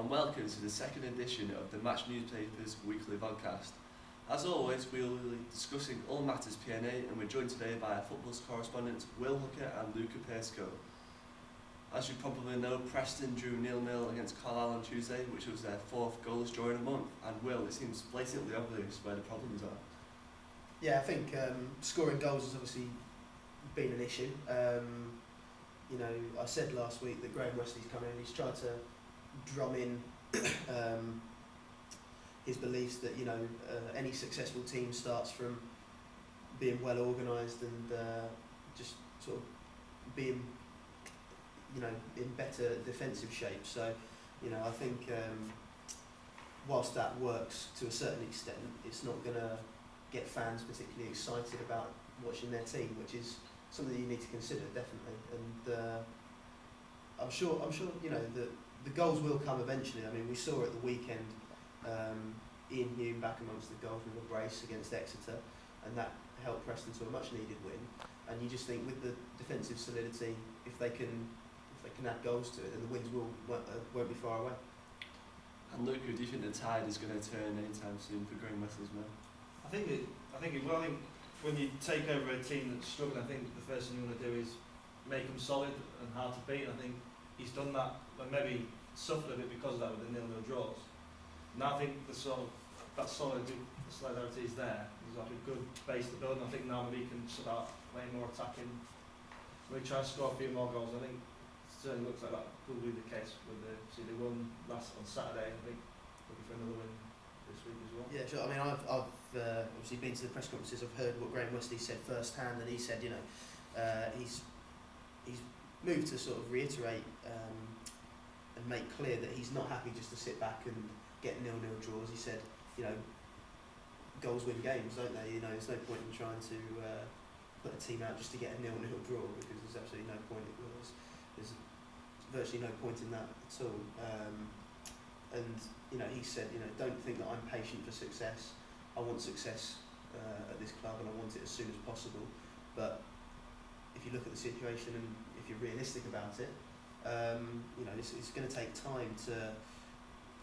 and welcome to the second edition of the Match Newspaper's weekly vodcast. As always, we will be discussing all matters PNA, and we're joined today by our football's correspondents Will Hooker and Luca Persco. As you probably know, Preston drew 0-0 against Carlisle on Tuesday, which was their fourth goalless draw in a month. And Will, it seems blatantly obvious where the problems are. Yeah, I think scoring goals has obviously been an issue. I said last week that Graham Wesley's come in, he's tried to drum in his beliefs that any successful team starts from being well organised and just sort of being in better defensive shape. So I think whilst that works to a certain extent, it's not going to get fans particularly excited about watching their team, which is something you need to consider definitely. And I'm sure the goals will come eventually. I mean, we saw at the weekend Ian Hume back amongst the goals with a brace against Exeter, and that helped Preston to a much needed win. And you just think with the defensive solidity, if they can add goals to it, then the wins won't be far away. And Luca, do you think the tide is going to turn anytime soon for Graham Wesley's men? I think it will. I think when you take over a team that's struggling, I think the first thing you want to do is make them solid and hard to beat. I think he's done that, and maybe suffered a bit because of that with the 0-0 draws. Now I think that solidarity is there. There's like a good base to build, and I think now maybe he can start playing more attacking. Maybe try and score a few more goals. I think it certainly looks like that could be the case with they won last on Saturday. I think looking for another win this week as well. Yeah, sure. I mean, I've obviously been to the press conferences. I've heard what Graham Wesley said firsthand, and he said, he's moved to sort of reiterate and make clear that he's not happy just to sit back and get 0-0 draws. He said, goals win games, don't they? There's no point in trying to put a team out just to get a 0-0 draw, because there's absolutely no point. There's virtually no point in that at all. And he said, don't think that I'm patient for success. I want success at this club, and I want it as soon as possible. But if you look at the situation and if you're realistic about it, it's going to take time to,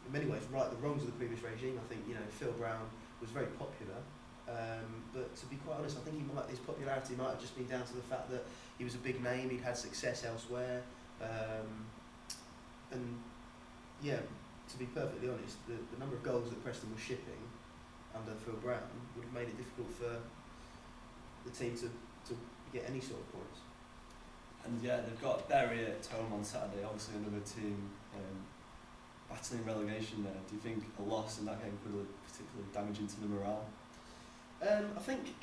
in many ways, right the wrongs of the previous regime. I think Phil Brown was very popular, but to be quite honest, I think his popularity might have just been down to the fact that he was a big name, he'd had success elsewhere, to be perfectly honest, the number of goals that Preston was shipping under Phil Brown would have made it difficult for the team to get any sort of points. And yeah, they've got Bury at home on Saturday, obviously another team battling relegation there. Do you think a loss in that game could be particularly damaging to the morale? I think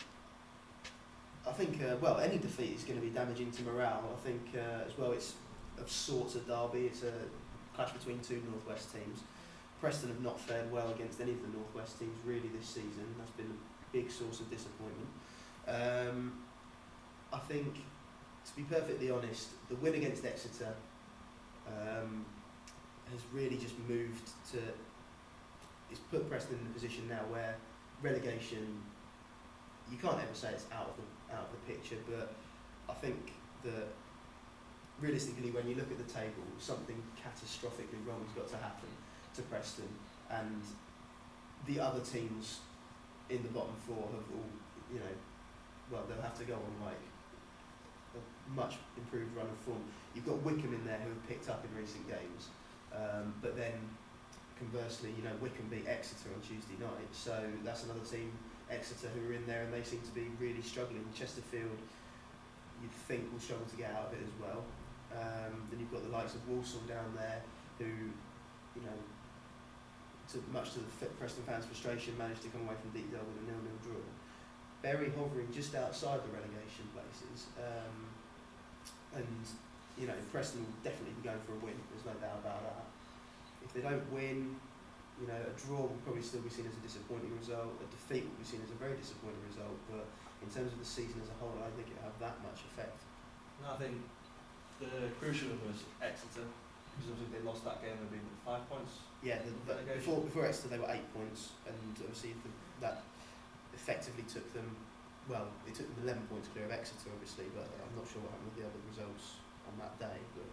any defeat is going to be damaging to morale. I think as well it's of sorts a derby. It's a clash between two North West teams. Preston have not fared well against any of the North West teams really this season. That's been a big source of disappointment. I think, to be perfectly honest, the win against Exeter has really just it's put Preston in a position now where relegation, you can't ever say it's out of the picture, but I think that realistically, when you look at the table, something catastrophically wrong has got to happen to Preston, and the other teams in the bottom four have all, they'll have to go on like a much improved run of form. You've got Wycombe in there who have picked up in recent games, but then conversely, Wycombe beat Exeter on Tuesday night, so that's another team, Exeter, who are in there, and they seem to be really struggling. Chesterfield, you'd think, will struggle to get out of it as well. Then you've got the likes of Walsall down there who, much to the Preston fans' frustration, managed to come away from Deepdale with a 0-0 draw. Bury hovering just outside the relegation places, and Preston will definitely be going for a win. There's no doubt about that. If they don't win, a draw will probably still be seen as a disappointing result. A defeat will be seen as a very disappointing result. But in terms of the season as a whole, I don't think it'll have that much effect. No, I think the crucial one was Exeter, because obviously they lost that game, they'd been 5 points. Yeah, before Exeter they were 8 points, and obviously that effectively took them, it took them 11 points clear of Exeter obviously, but I'm not sure what happened with the other results on that day. But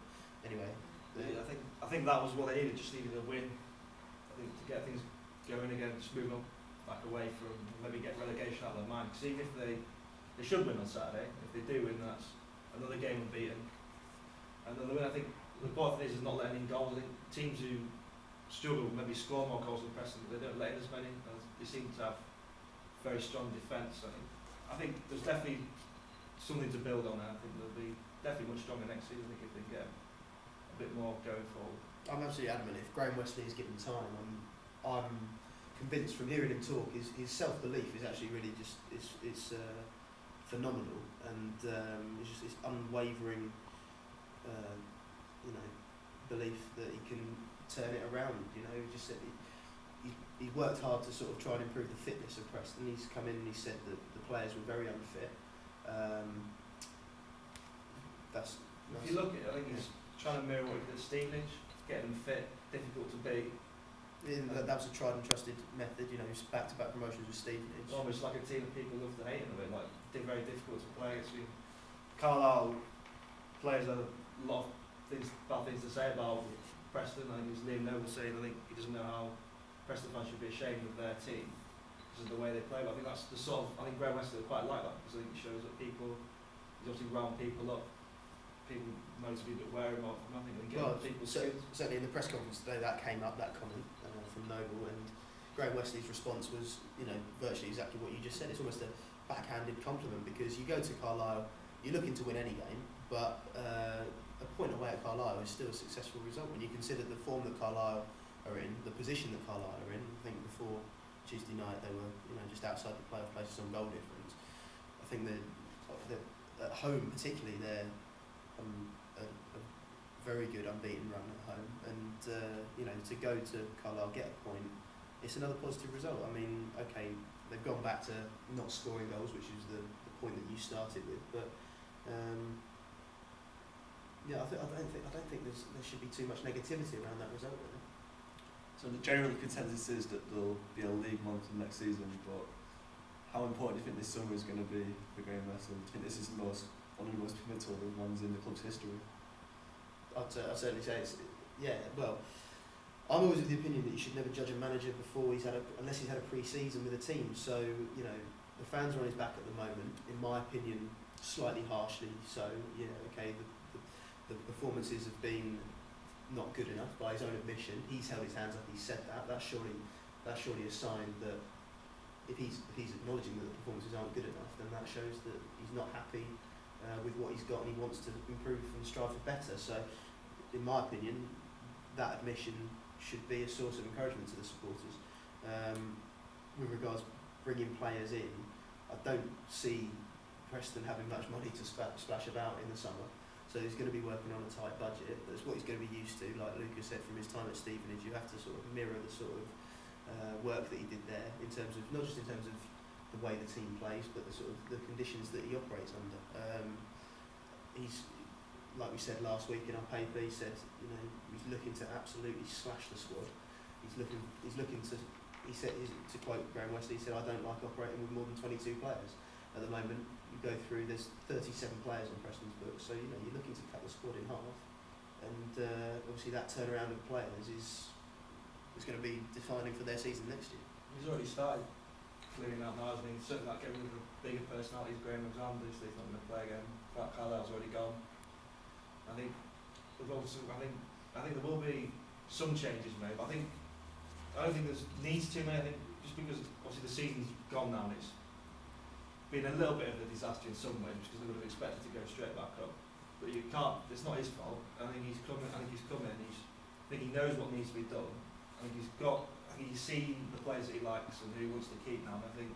anyway, Yeah, I think that was what they needed, just needed a win. I think to get things going again, just move on back away from maybe get relegation out of their mind. Because even if they should win on Saturday, if they do win, that's another game unbeaten. Another win. I think the important thing is not letting in goals. I think teams who struggle maybe score more goals than Preston, but they don't let in as many. They seem to have very strong defence. I think there's definitely something to build on there. I think they'll be definitely much stronger next season if they get a bit more going forward. I'm absolutely adamant. If Graham Wesley is given time, I'm convinced from hearing him talk, his self-belief is actually really just it's phenomenal, and it's just this unwavering belief that he can turn it around. He just said he worked hard to sort of try and improve the fitness of Preston. He's come in and he said that the players were very unfit. If you look at it, I think he's trying to mirror what he did at Stevenage, getting them fit, difficult to beat. That was a tried and trusted method. He's back-to-back promotions with Stevenage. Almost like a team of people loved and hated of it. Like, very difficult to play against. Carlisle players had a lot of bad things to say about Preston. I think it was Liam Noble saying, I think he doesn't know how Preston fans should be ashamed of their team because of the way they play. But I think that's the sort of, I think Graham Wesley quite like that, because I think it shows that he's obviously round people up. People know to be a bit wary of nothing and getting people's skills. Certainly in the press conference today that came up, that comment from Noble, and Graham Wesley's response was, virtually exactly what you just said. It's almost a backhanded compliment, because you go to Carlisle, you're looking to win any game, but a point away at Carlisle is still a successful result when you consider the form that Carlisle are in, the position that Carlisle are in. I think before Tuesday night they were just outside the playoff places on goal difference. I think that at home particularly they're a very good unbeaten run at home, and to go to Carlisle, get a point, it's another positive result. I mean, okay, they've gone back to not scoring goals, which is the point that you started with, but I don't think there should be too much negativity around that result, really. So the general consensus is that there'll be a league month next season, but how important do you think this summer is going to be for Graham Wesley? Do you think this is one of the most pivotal ones in the club's history? I'd certainly say well, I'm always of the opinion that you should never judge a manager before unless he's had a pre-season with a team. So, the fans are on his back at the moment, in my opinion, slightly harshly. So, the performances have been not good enough by his own admission. He's held his hands up, he's said that. That's surely a sign that if he's acknowledging that the performances aren't good enough, then that shows that he's not happy with what he's got and he wants to improve and strive for better. So, in my opinion, that admission should be a source of encouragement to the supporters. With regards to bringing players in, I don't see Preston having much money to splash about in the summer. So he's going to be working on a tight budget. That's what he's going to be used to. Like Lucas said, from his time at Stevenage, you have to sort of mirror the sort of work that he did there, in terms of not just in terms of the way the team plays, but the sort of the conditions that he operates under. He's, like we said last week in our paper, he said he's looking to absolutely slash the squad. He's looking to. He said, to quote Graham Wesley, he said, "I don't like operating with more than 22 players." At the moment, you go through, there's 37 players on Preston's books, so you're looking to cut the squad in half, and obviously that turnaround of players is going to be defining for their season next year. He's already started clearing out now. I mean, certainly like getting rid of the bigger personalities. Graham Alexander, so he's not going to play again. Carlisle's already gone. I think there will be some changes made. But I don't think there's needs to made. I think just because obviously the season's gone now and it's been a little bit of a disaster in some ways, because they would have expected to go straight back up. But you can't. It's not his fault. I think he's coming. I think he knows what needs to be done. I think he's seen the players that he likes and who he wants to keep now. And I think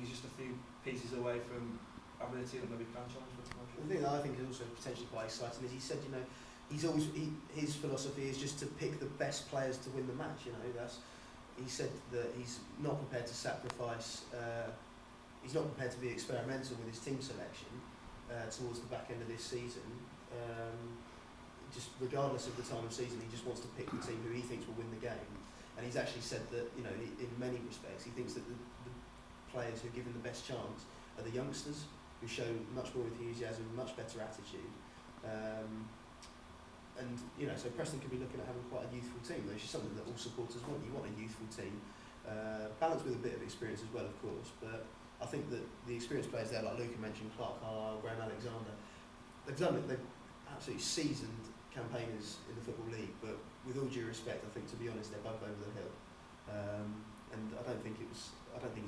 he's just a few pieces away from having a team that maybe can challenge for promotion. The thing that I think is also potentially quite exciting is he said, his philosophy is just to pick the best players to win the match. He said that he's not prepared to sacrifice. He's not prepared to be experimental with his team selection towards the back end of this season. Just regardless of the time of season, he just wants to pick the team who he thinks will win the game. And he's actually said that, in many respects, he thinks that the players who are given the best chance are the youngsters, who show much more enthusiasm, much better attitude. and so Preston could be looking at having quite a youthful team, which is something that all supporters want. You want a youthful team, balanced with a bit of experience as well, of course. But I think that the experienced players there, like Luca mentioned, Clark Carlisle, Graham Alexander, they've absolutely seasoned campaigners in the Football League. But with all due respect, I think, to be honest, they're both over the hill, and I don't think it's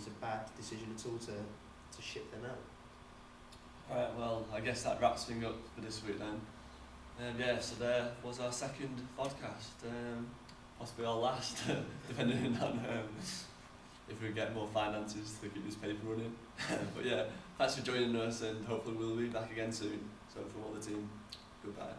a bad decision at all to ship them out. Alright, well, I guess that wraps things up for this week then. So there was our second podcast, possibly our last, depending on if we get more finances to keep this paper running. But yeah, thanks for joining us, and hopefully we'll be back again soon. So from all the team, goodbye.